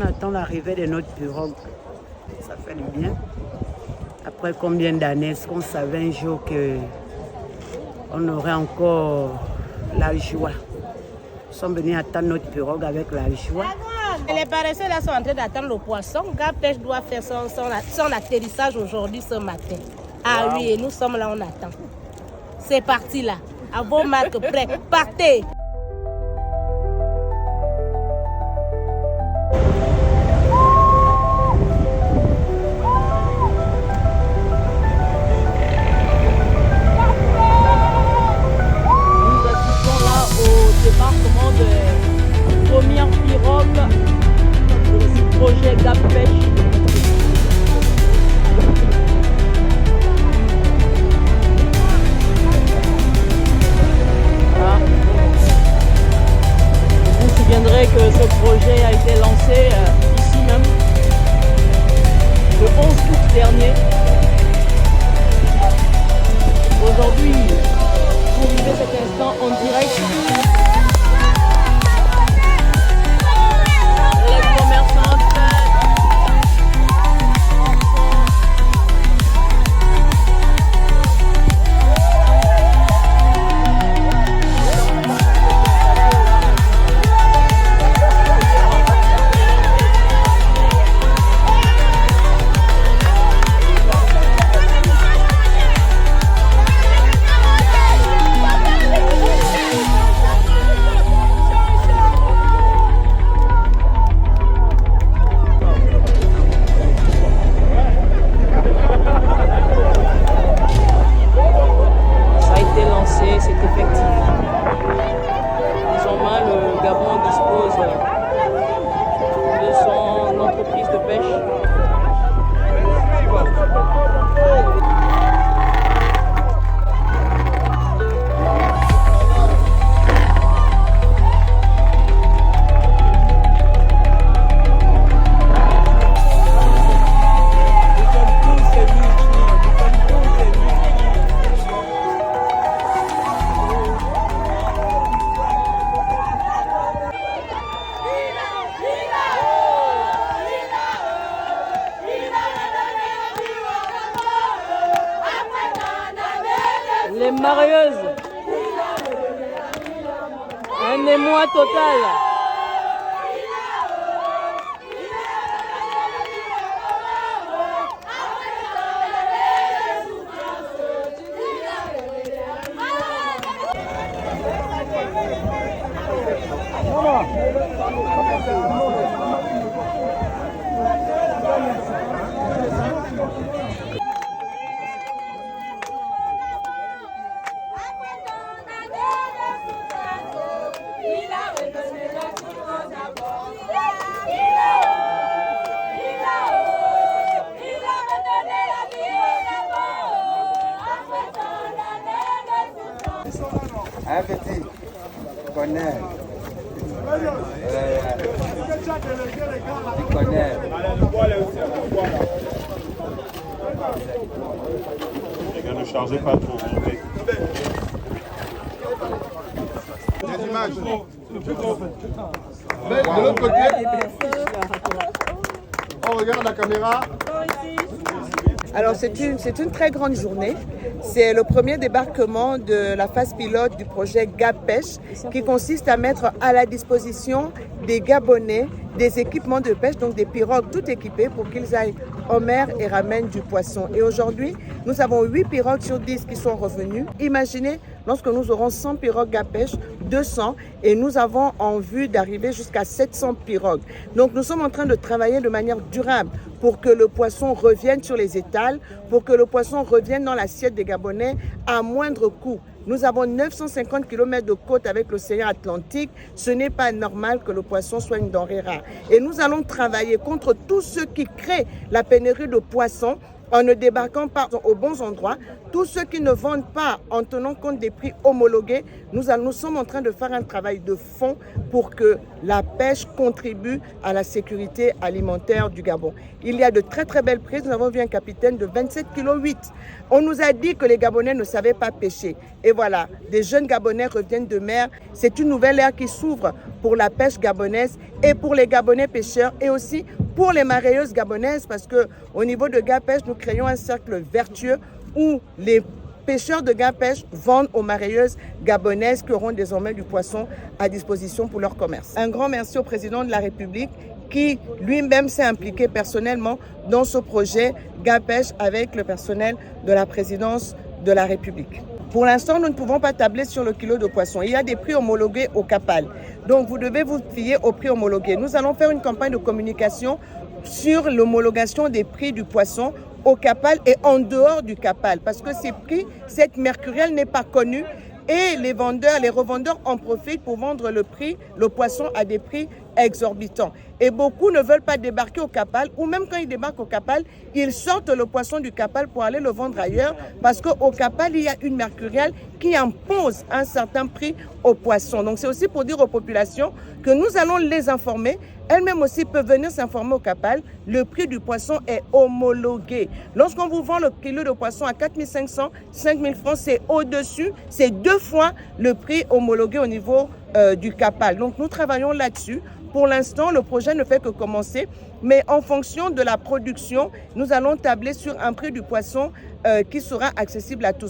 On attend l'arrivée de notre pirogue. Ça fait du bien. Après combien d'années, est-ce qu'on savait un jour qu'on aurait encore la joie? Nous sommes venus attendre notre pirogue avec la joie. Les paresseux là sont en train d'attendre le poisson. Gapèche doit faire son atterrissage aujourd'hui, ce matin. Ah wow. Oui, et nous sommes là, on attend. C'est parti là. À vos marques prêts. Partez! Débarquement de première pirogue du projet Gapèche. Voilà. Vous vous souviendrez que ce projet a été lancé ici même le 11 août dernier. Aujourd'hui, vous vivez cet instant en direct. Les marieuses, un émoi total. Un petit, tu connais. Tu connais. Les gars, ne chargez pas trop. Des images. Mais de l'autre côté, on regarde la caméra. Alors c'est une très grande journée. C'est le premier débarquement de la phase pilote du projet Gapèche qui consiste à mettre à la disposition des Gabonais des équipements de pêche, donc des pirogues tout équipées pour qu'ils aillent en mer et ramènent du poisson. Et aujourd'hui, nous avons 8 pirogues sur 10 qui sont revenues. Imaginez lorsque nous aurons 100 pirogues Gapèche, 200, et nous avons en vue d'arriver jusqu'à 700 pirogues. Donc nous sommes en train de travailler de manière durable pour que le poisson revienne sur les étals, pour que le poisson revienne dans l'assiette des Gabonais à moindre coût. Nous avons 950 km de côte avec l'océan Atlantique. Ce n'est pas normal que le poisson soit une denrée rare. Et nous allons travailler contre tous ceux qui créent la pénurie de poissons en ne débarquant pas aux bons endroits. Tous ceux qui ne vendent pas en tenant compte des prix homologués, nous sommes en train de faire un travail de fond pour que la pêche contribue à la sécurité alimentaire du Gabon. Il y a de très très belles prises. Nous avons vu un capitaine de 27,8 kg. On nous a dit que les Gabonais ne savaient pas pêcher. Et voilà, des jeunes Gabonais reviennent de mer. C'est une nouvelle ère qui s'ouvre pour la pêche gabonaise et pour les Gabonais pêcheurs et aussi pour les mareyeuses gabonaises, parce qu'au niveau de Gapêche, nous créons un cercle vertueux où les pêcheurs de Gapêche vendent aux mareyeuses gabonaises qui auront désormais du poisson à disposition pour leur commerce. Un grand merci au président de la République qui lui-même s'est impliqué personnellement dans ce projet Gapêche avec le personnel de la présidence de la République. Pour l'instant, nous ne pouvons pas tabler sur le kilo de poisson. Il y a des prix homologués au CAPAL. Donc, vous devez vous fier aux prix homologués. Nous allons faire une campagne de communication sur l'homologation des prix du poisson au CAPAL et en dehors du CAPAL. Parce que ces prix, cette mercurielle n'est pas connue et les revendeurs en profitent pour vendre le poisson à des prix exorbitants. Et beaucoup ne veulent pas débarquer au CAPAL, ou même quand ils débarquent au CAPAL, ils sortent le poisson du CAPAL pour aller le vendre ailleurs, parce qu'au CAPAL, il y a une mercurielle qui impose un certain prix au poisson. Donc c'est aussi pour dire aux populations que nous allons les informer. Elles-mêmes aussi peuvent venir s'informer au CAPAL. Le prix du poisson est homologué. Lorsqu'on vous vend le kilo de poisson à 4 500, 5 000 francs, c'est au-dessus, c'est 2 fois le prix homologué au niveau du CAPAL. Donc nous travaillons là-dessus. Pour l'instant, le projet ne fait que commencer, mais en fonction de la production, nous allons tabler sur un prix du poisson qui sera accessible à tous.